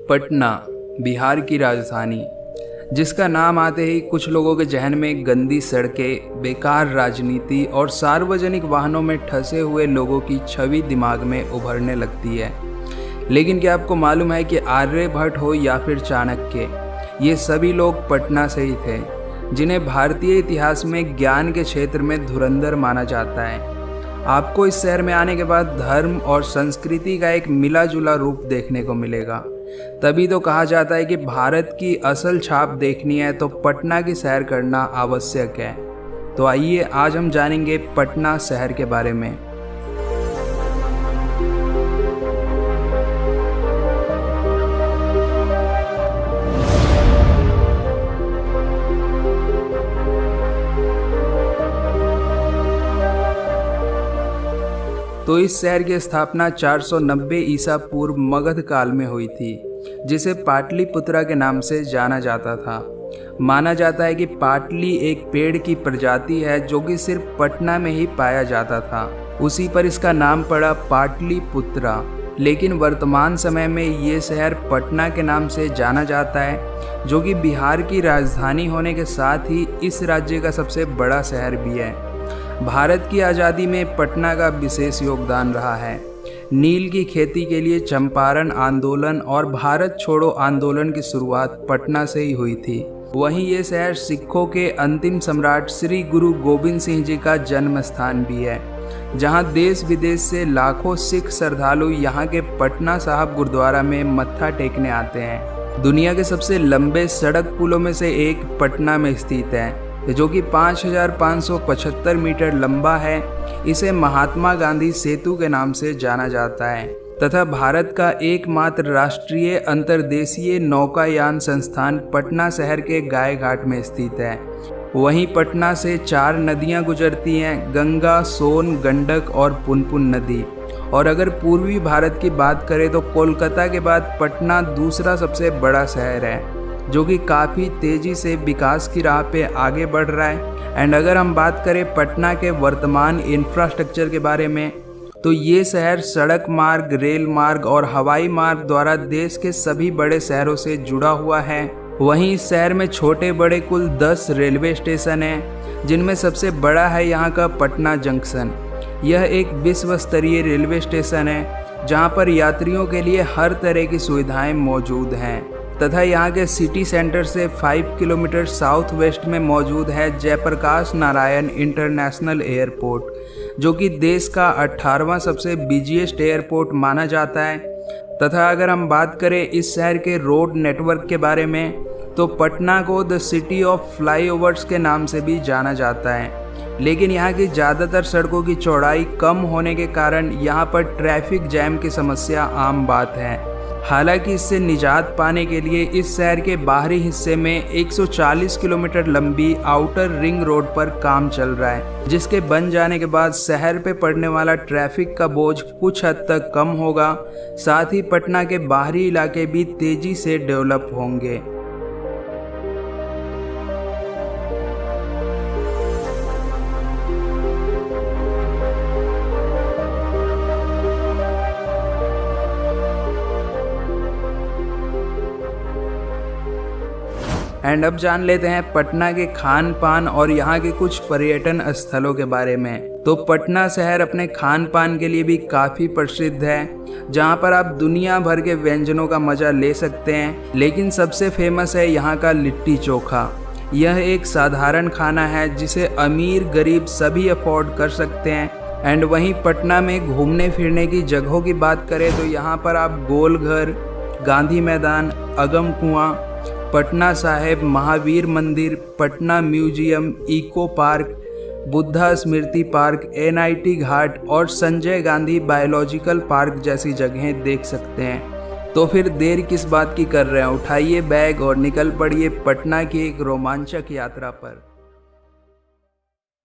पटना, बिहार की राजधानी, जिसका नाम आते ही कुछ लोगों के जहन में गंदी सड़कें, बेकार राजनीति और सार्वजनिक वाहनों में ठसे हुए लोगों की छवि दिमाग में उभरने लगती है। लेकिन क्या आपको मालूम है कि आर्यभट्ट हो या फिर चाणक्य, ये सभी लोग पटना से ही थे, जिन्हें भारतीय इतिहास में ज्ञान के क्षेत्र में धुरंधर माना जाता है। आपको इस शहर में आने के बाद धर्म और संस्कृति का एक मिला जुला रूप देखने को मिलेगा। तभी तो कहा जाता है कि भारत की असल छाप देखनी है तो पटना की सैर करना आवश्यक है। तो आइए आज हम जानेंगे पटना शहर के बारे में। तो इस शहर की स्थापना 490 ईसा पूर्व मगध काल में हुई थी, जिसे पाटलिपुत्रा के नाम से जाना जाता था। माना जाता है कि पाटली एक पेड़ की प्रजाति है जो कि सिर्फ पटना में ही पाया जाता था। उसी पर इसका नाम पड़ा पाटलिपुत्रा। लेकिन वर्तमान समय में ये शहर पटना के नाम से जाना जाता है, जो कि बिहार की राजधानी होने के साथ ही इस राज्य का सबसे बड़ा शहर भी है। भारत की आज़ादी में पटना का विशेष योगदान रहा है। नील की खेती के लिए चंपारण आंदोलन और भारत छोड़ो आंदोलन की शुरुआत पटना से ही हुई थी। वहीं ये शहर सिखों के अंतिम सम्राट श्री गुरु गोविंद सिंह जी का जन्म स्थान भी है, जहां देश विदेश से लाखों सिख श्रद्धालु यहां के पटना साहिब गुरुद्वारा में मत्था टेकने आते हैं। दुनिया के सबसे लंबे सड़क पुलों में से एक पटना में स्थित है, जो कि 5575 मीटर लंबा है। इसे महात्मा गांधी सेतु के नाम से जाना जाता है तथा भारत का एकमात्र राष्ट्रीय अंतर्देशीय नौकायान संस्थान पटना शहर के गाय घाट में स्थित है। वहीं पटना से 4 नदियां गुजरती हैं, गंगा, सोन, गंडक और पुनपुन नदी। और अगर पूर्वी भारत की बात करें तो कोलकाता के बाद पटना दूसरा सबसे बड़ा शहर है, जो कि काफ़ी तेज़ी से विकास की राह पे आगे बढ़ रहा है। एंड अगर हम बात करें पटना के वर्तमान इंफ्रास्ट्रक्चर के बारे में, तो ये शहर सड़क मार्ग, रेल मार्ग और हवाई मार्ग द्वारा देश के सभी बड़े शहरों से जुड़ा हुआ है। वहीं इस शहर में छोटे बड़े कुल 10 रेलवे स्टेशन हैं, जिनमें सबसे बड़ा है यहाँ का पटना जंक्शन। यह एक विश्व स्तरीय रेलवे स्टेशन है, जहाँ पर यात्रियों के लिए हर तरह की सुविधाएं मौजूद हैं। तथा यहाँ के सिटी सेंटर से 5 किलोमीटर साउथ वेस्ट में मौजूद है जयप्रकाश नारायण इंटरनेशनल एयरपोर्ट, जो कि देश का 18वां सबसे बिजिएस्ट एयरपोर्ट माना जाता है। तथा अगर हम बात करें इस शहर के रोड नेटवर्क के बारे में, तो पटना को द सिटी ऑफ फ्लाईओवर्स के नाम से भी जाना जाता है। लेकिन यहाँ की ज़्यादातर सड़कों की चौड़ाई कम होने के कारण यहाँ पर ट्रैफिक जैम की समस्या आम बात है। हालांकि इससे निजात पाने के लिए इस शहर के बाहरी हिस्से में 140 किलोमीटर लंबी आउटर रिंग रोड पर काम चल रहा है, जिसके बन जाने के बाद शहर पे पड़ने वाला ट्रैफिक का बोझ कुछ हद तक कम होगा। साथ ही पटना के बाहरी इलाके भी तेजी से डेवलप होंगे। एंड अब जान लेते हैं पटना के खान पान और यहाँ के कुछ पर्यटन स्थलों के बारे में। तो पटना शहर अपने खान पान के लिए भी काफ़ी प्रसिद्ध है, जहाँ पर आप दुनिया भर के व्यंजनों का मज़ा ले सकते हैं। लेकिन सबसे फेमस है यहाँ का लिट्टी चोखा। यह एक साधारण खाना है जिसे अमीर गरीब सभी अफोर्ड कर सकते हैं। एंड वहीं पटना में घूमने फिरने की जगहों की बात करें तो यहाँ पर आप गोलघर, गांधी मैदान, अगम कुआं, Patna Sahib, Mahavir Mandir, Patna museum, eco park, Buddha Smriti park, NIT Ghat और संजय गांधी बायोलॉजिकल पार्क जैसी जगहें देख सकते हैं। तो फिर देर किस बात की कर रहे हैं, उठाइए बैग और निकल पड़िए पटना की एक रोमांचक यात्रा पर।